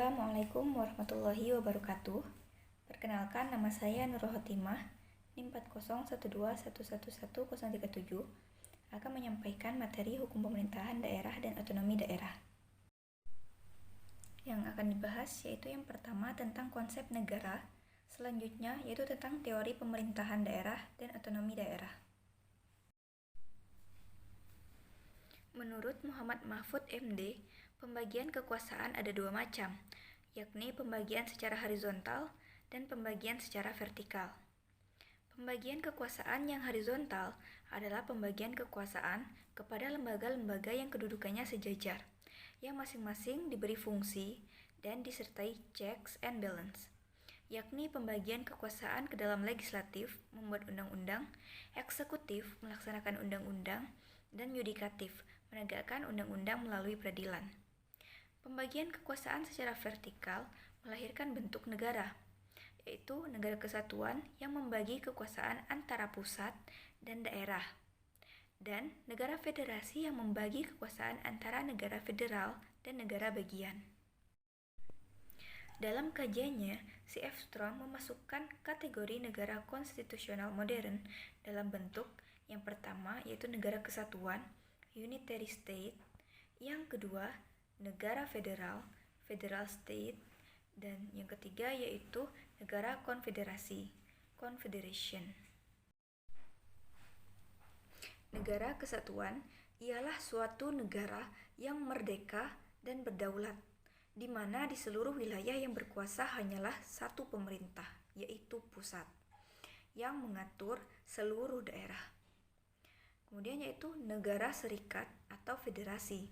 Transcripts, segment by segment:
Assalamualaikum warahmatullahi wabarakatuh. Perkenalkan, nama saya Nurul Hotimah, NIM 40121111037, akan menyampaikan materi hukum pemerintahan daerah dan otonomi daerah. Yang akan dibahas yaitu yang pertama tentang konsep negara, selanjutnya yaitu tentang teori pemerintahan daerah dan otonomi daerah. Menurut Muhammad Mahfud MD, pembagian kekuasaan ada dua macam, yakni pembagian secara horizontal dan pembagian secara vertikal. Pembagian kekuasaan yang horizontal adalah pembagian kekuasaan kepada lembaga-lembaga yang kedudukannya sejajar, yang masing-masing diberi fungsi dan disertai checks and balance, yakni pembagian kekuasaan ke dalam legislatif membuat undang-undang, eksekutif melaksanakan undang-undang, dan yudikatif menegakkan undang-undang melalui peradilan. Pembagian kekuasaan secara vertikal melahirkan bentuk negara, yaitu negara kesatuan yang membagi kekuasaan antara pusat dan daerah, dan negara federasi yang membagi kekuasaan antara negara federal dan negara bagian. Dalam kajiannya, C.F. Strong memasukkan kategori negara konstitusional modern dalam bentuk yang pertama yaitu negara kesatuan, unitary state, yang kedua negara federal, federal state, dan yang ketiga yaitu negara konfederasi, confederation. Negara kesatuan ialah suatu negara yang merdeka dan berdaulat, di mana di seluruh wilayah yang berkuasa hanyalah satu pemerintah, yaitu pusat, yang mengatur seluruh daerah. Kemudian yaitu negara serikat atau federasi,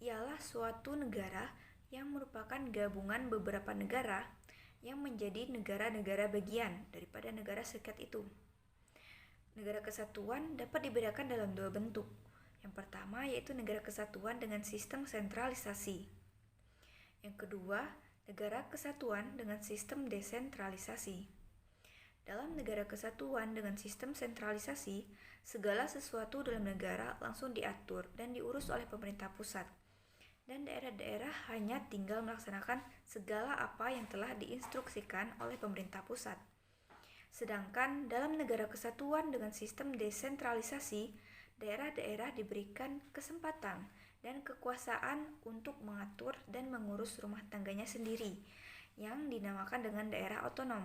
ialah suatu negara yang merupakan gabungan beberapa negara yang menjadi negara-negara bagian daripada negara serikat itu. Negara kesatuan dapat dibedakan dalam dua bentuk. Yang pertama yaitu negara kesatuan dengan sistem sentralisasi. Yang kedua, negara kesatuan dengan sistem desentralisasi. Dalam negara kesatuan dengan sistem sentralisasi, segala sesuatu dalam negara langsung diatur dan diurus oleh pemerintah pusat, dan daerah-daerah hanya tinggal melaksanakan segala apa yang telah diinstruksikan oleh pemerintah pusat. Sedangkan dalam negara kesatuan dengan sistem desentralisasi, daerah-daerah diberikan kesempatan dan kekuasaan untuk mengatur dan mengurus rumah tangganya sendiri, yang dinamakan dengan daerah otonom.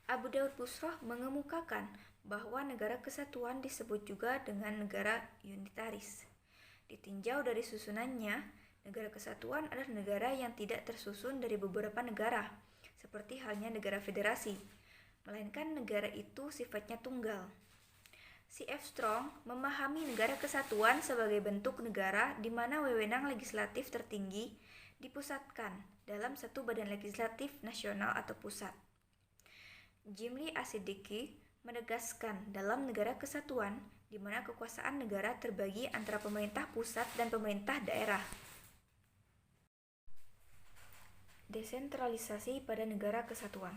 Abu Daud Busroh mengemukakan bahwa negara kesatuan disebut juga dengan negara unitaris. Ditinjau dari susunannya, negara kesatuan adalah negara yang tidak tersusun dari beberapa negara, seperti halnya negara federasi, melainkan negara itu sifatnya tunggal. C.F. Strong memahami negara kesatuan sebagai bentuk negara di mana wewenang legislatif tertinggi dipusatkan dalam satu badan legislatif nasional atau pusat. Jimli Asidiki menegaskan dalam negara kesatuan di mana kekuasaan negara terbagi antara pemerintah pusat dan pemerintah daerah. Desentralisasi pada negara kesatuan.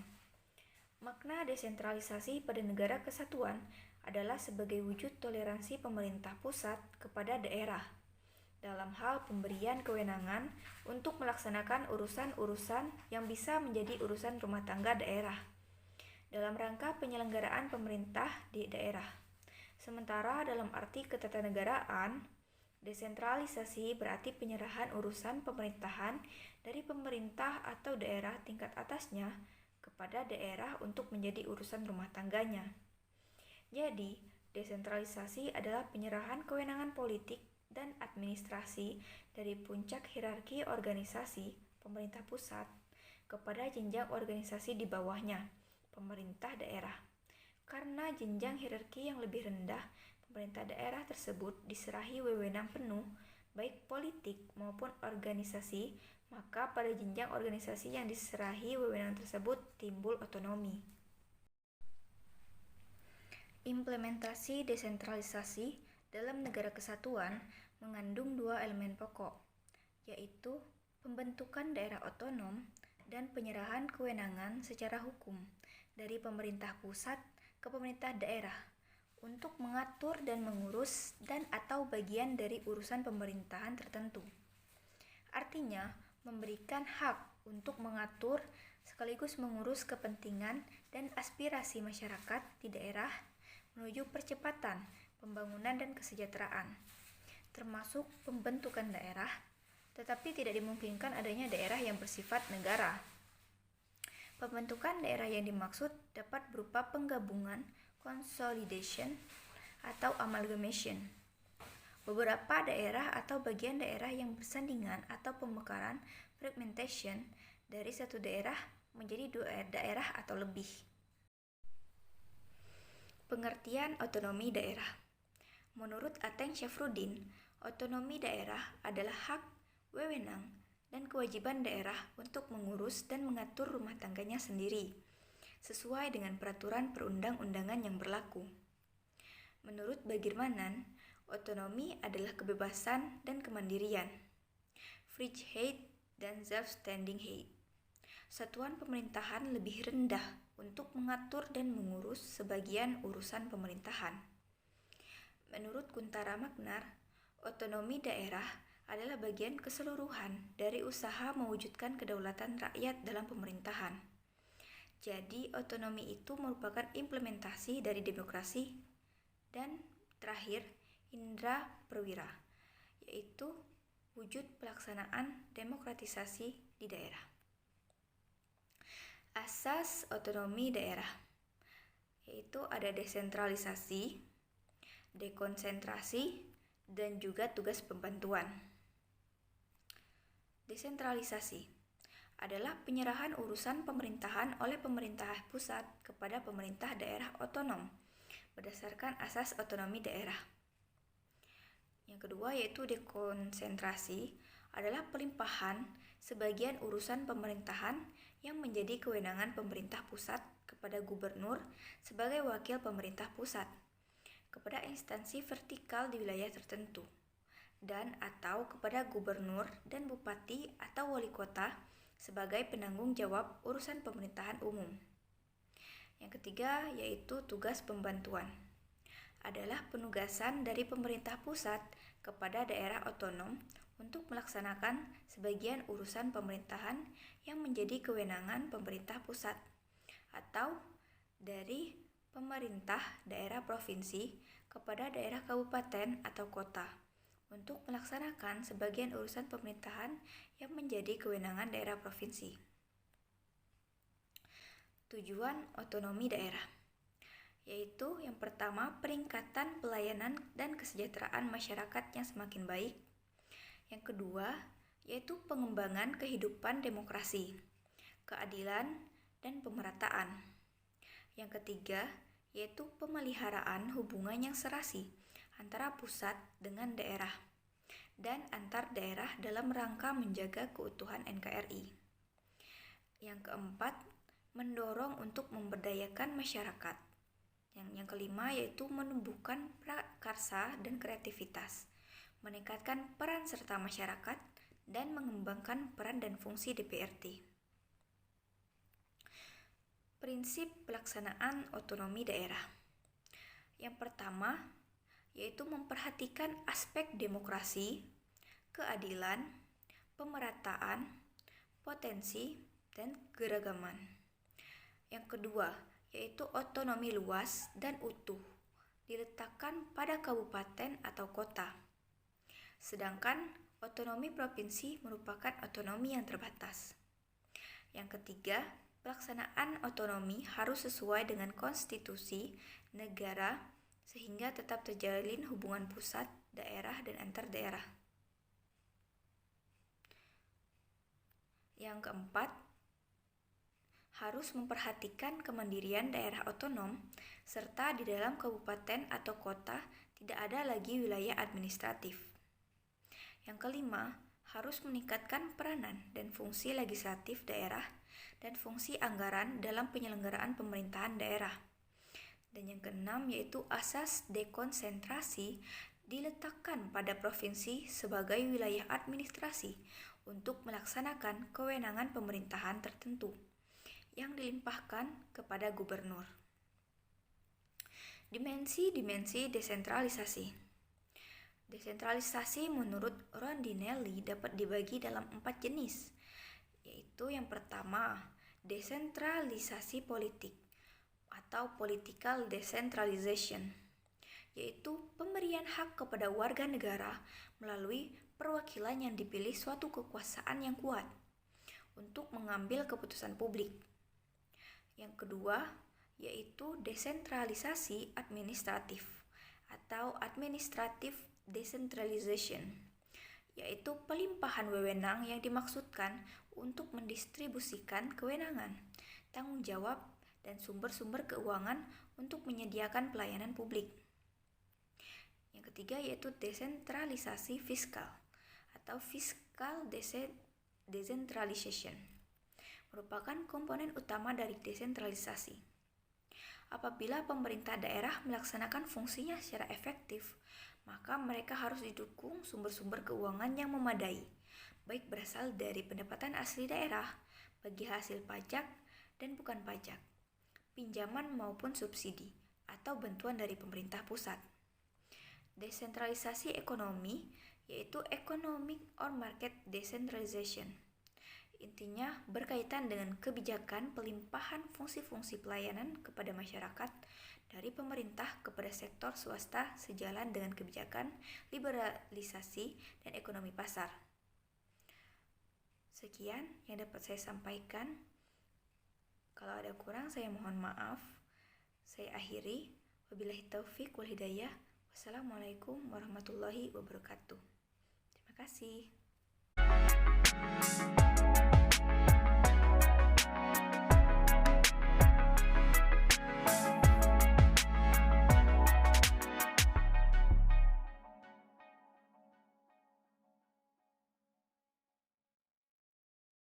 Makna desentralisasi pada negara kesatuan adalah sebagai wujud toleransi pemerintah pusat kepada daerah dalam hal pemberian kewenangan untuk melaksanakan urusan-urusan yang bisa menjadi urusan rumah tangga daerah dalam rangka penyelenggaraan pemerintah di daerah. Sementara dalam arti ketatanegaraan, desentralisasi berarti penyerahan urusan pemerintahan dari pemerintah atau daerah tingkat atasnya kepada daerah untuk menjadi urusan rumah tangganya. Jadi, desentralisasi adalah penyerahan kewenangan politik dan administrasi dari puncak hierarki organisasi pemerintah pusat kepada jenjang organisasi di bawahnya, pemerintah daerah. Karena jenjang hierarki yang lebih rendah, pemerintah daerah tersebut diserahi wewenang penuh, baik politik maupun organisasi, maka pada jenjang organisasi yang diserahi wewenang tersebut timbul otonomi. Implementasi desentralisasi dalam negara kesatuan mengandung dua elemen pokok, yaitu pembentukan daerah otonom dan penyerahan kewenangan secara hukum dari pemerintah pusat ke pemerintah daerah untuk mengatur dan mengurus dan atau bagian dari urusan pemerintahan tertentu. Artinya, memberikan hak untuk mengatur sekaligus mengurus kepentingan dan aspirasi masyarakat di daerah menuju percepatan pembangunan dan kesejahteraan, termasuk pembentukan daerah, tetapi tidak dimungkinkan adanya daerah yang bersifat negara. Pembentukan daerah yang dimaksud dapat berupa penggabungan, consolidation, atau amalgamation. Beberapa daerah atau bagian daerah yang bersandingan atau pemekaran, fragmentation, dari satu daerah menjadi dua daerah atau lebih. Pengertian otonomi daerah. Menurut Ateng Syafruddin, otonomi daerah adalah hak, wewenang, dan kewajiban daerah untuk mengurus dan mengatur rumah tangganya sendiri, sesuai dengan peraturan perundang-undangan yang berlaku. Menurut Bagirmanan, otonomi adalah kebebasan dan kemandirian, Vrijheid dan Zelfstandigheid. Satuan pemerintahan lebih rendah untuk mengatur dan mengurus sebagian urusan pemerintahan. Menurut Kuntara Magnar, otonomi daerah adalah bagian keseluruhan dari usaha mewujudkan kedaulatan rakyat dalam pemerintahan. Jadi, otonomi itu merupakan implementasi dari demokrasi dan terakhir, indra perwira, yaitu wujud pelaksanaan demokratisasi di daerah. Asas otonomi daerah, yaitu ada desentralisasi, dekonsentrasi, dan juga tugas pembantuan. Desentralisasi adalah penyerahan urusan pemerintahan oleh pemerintah pusat kepada pemerintah daerah otonom berdasarkan asas otonomi daerah. Yang kedua yaitu dekonsentrasi adalah pelimpahan sebagian urusan pemerintahan yang menjadi kewenangan pemerintah pusat kepada gubernur sebagai wakil pemerintah pusat kepada instansi vertikal di wilayah tertentu dan atau kepada gubernur dan bupati atau wali kota sebagai penanggung jawab urusan pemerintahan umum. Yang ketiga yaitu tugas pembantuan. Adalah penugasan dari pemerintah pusat kepada daerah otonom untuk melaksanakan sebagian urusan pemerintahan yang menjadi kewenangan pemerintah pusat atau dari pemerintah daerah provinsi kepada daerah kabupaten atau kota untuk melaksanakan sebagian urusan pemerintahan yang menjadi kewenangan daerah provinsi. Tujuan otonomi daerah, yaitu yang pertama peningkatan pelayanan dan kesejahteraan masyarakat yang semakin baik. Yang kedua, yaitu pengembangan kehidupan demokrasi, keadilan, dan pemerataan. Yang ketiga, yaitu pemeliharaan hubungan yang serasi antara pusat dengan daerah dan antar daerah dalam rangka menjaga keutuhan NKRI. Yang keempat, mendorong untuk memberdayakan masyarakat. Yang kelima yaitu menumbuhkan prakarsa dan kreativitas, meningkatkan peran serta masyarakat, dan mengembangkan peran dan fungsi DPRD. Prinsip pelaksanaan otonomi daerah. Yang pertama, yaitu memperhatikan aspek demokrasi, keadilan, pemerataan, potensi, dan keragaman. Yang kedua, yaitu otonomi luas dan utuh, diletakkan pada kabupaten atau kota. Sedangkan otonomi provinsi merupakan otonomi yang terbatas. Yang ketiga, pelaksanaan otonomi harus sesuai dengan konstitusi negara sehingga tetap terjalin hubungan pusat, daerah, dan antar daerah. Yang keempat, harus memperhatikan kemandirian daerah otonom, serta di dalam kabupaten atau kota tidak ada lagi wilayah administratif. Yang kelima, harus meningkatkan peranan dan fungsi legislatif daerah dan fungsi anggaran dalam penyelenggaraan pemerintahan daerah. Dan yang keenam yaitu asas dekonsentrasi diletakkan pada provinsi sebagai wilayah administrasi untuk melaksanakan kewenangan pemerintahan tertentu yang dilimpahkan kepada gubernur. Dimensi-dimensi desentralisasi. Desentralisasi menurut Rondinelli dapat dibagi dalam 4 jenis, yaitu yang pertama, desentralisasi politik atau political decentralization, yaitu pemberian hak kepada warga negara melalui perwakilan yang dipilih suatu kekuasaan yang kuat untuk mengambil keputusan publik. Yang kedua, yaitu desentralisasi administratif atau administrative decentralization, yaitu pelimpahan wewenang yang dimaksudkan untuk mendistribusikan kewenangan, tanggung jawab, dan sumber-sumber keuangan untuk menyediakan pelayanan publik. Yang ketiga yaitu desentralisasi fiskal atau fiscal decentralization, merupakan komponen utama dari desentralisasi. Apabila pemerintah daerah melaksanakan fungsinya secara efektif, maka mereka harus didukung sumber-sumber keuangan yang memadai, baik berasal dari pendapatan asli daerah, bagi hasil pajak dan bukan pajak, pinjaman maupun subsidi, atau bantuan dari pemerintah pusat. Desentralisasi ekonomi yaitu economic or market decentralization. Intinya berkaitan dengan kebijakan pelimpahan fungsi-fungsi pelayanan kepada masyarakat dari pemerintah kepada sektor swasta sejalan dengan kebijakan liberalisasi dan ekonomi pasar. Sekian yang dapat saya sampaikan. Kalau ada kurang saya mohon maaf. Saya akhiri. Wabillahi taufiq wal hidayah. Wassalamualaikum warahmatullahi wabarakatuh. Terima kasih.